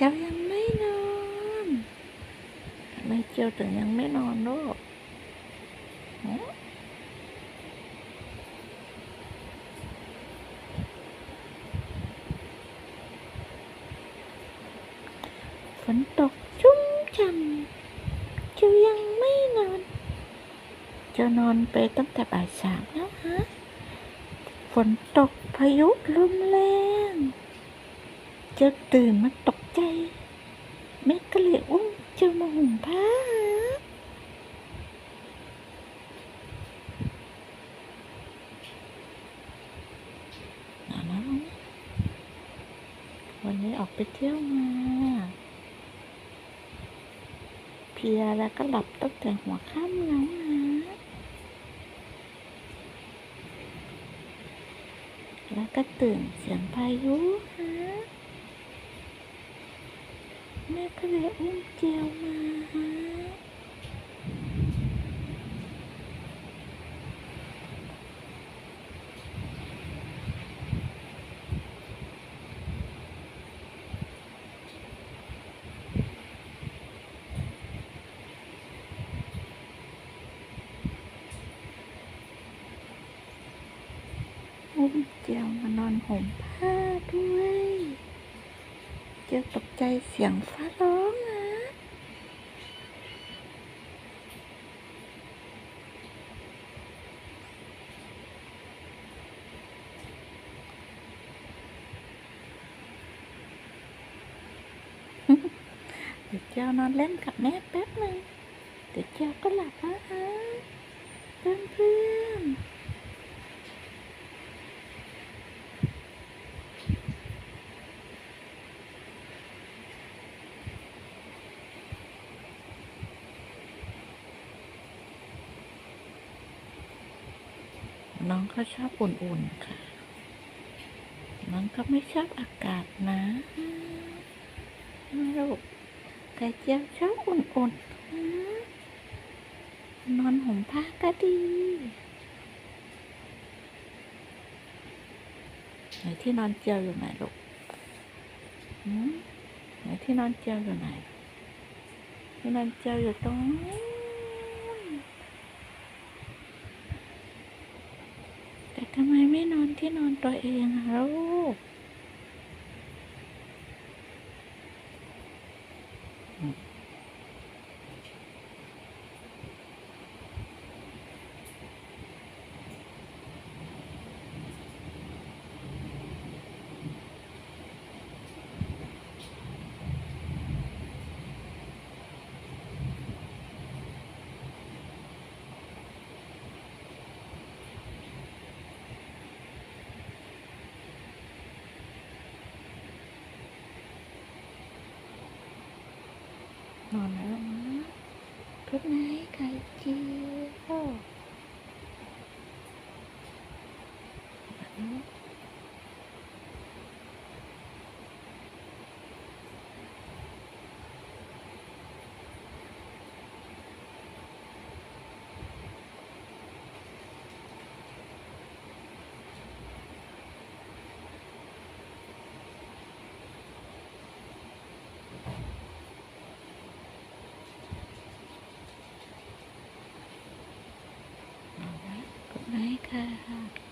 จ้ายังไม่นอนทำไมเจ้าถึงยังไม่นอนลูกฝนตกชุ่มฉ่ำเจ้ายังไม่นอนเจ้านอนไปตั้งแต่บ่ายสามแล้วฮะฝนตกพายุลมแรงเจ้าตื่นมาตกใจแม่ก็เลยอุ้มเจ้ามาห่มผ้าวันนี้ออกไปเที่ยวมาเพลียแล้วก็หลับตั้งแต่หัวค่ำแล้วนะแล้วก็ตื่นเสียงพายุฮะแม่ก็เลยอุ้มเจียวมาฮะอุ้มเจียวมานอนห่มผ้าด้วยเจียวตกใจเสียงฟ้าร้องนะเดี๋ยวเจียวนอนเล่นกับแม่แป๊บนึงเดี๋ยวเจียวก็หลับแล้วฮะเพื่อนๆน้องก็ชอบอุ่นๆค่ะน้องก็ไม่ชอบอากาศนะลูกแต่เจียวชอบอุ่นๆนอนห่มผ้าก็ดีไหนที่นอนเจียวอยู่ไหนลูกไหนที่นอนเจียวอยู่ไหนที่นอนเจียวอยู่ตรงนี้แต่ทำไมไม่นอนที่นอนตัวเองอะลูกนอนแล้วนะทุกไนท์ไก่เจียวทุกไนท์ค่ะ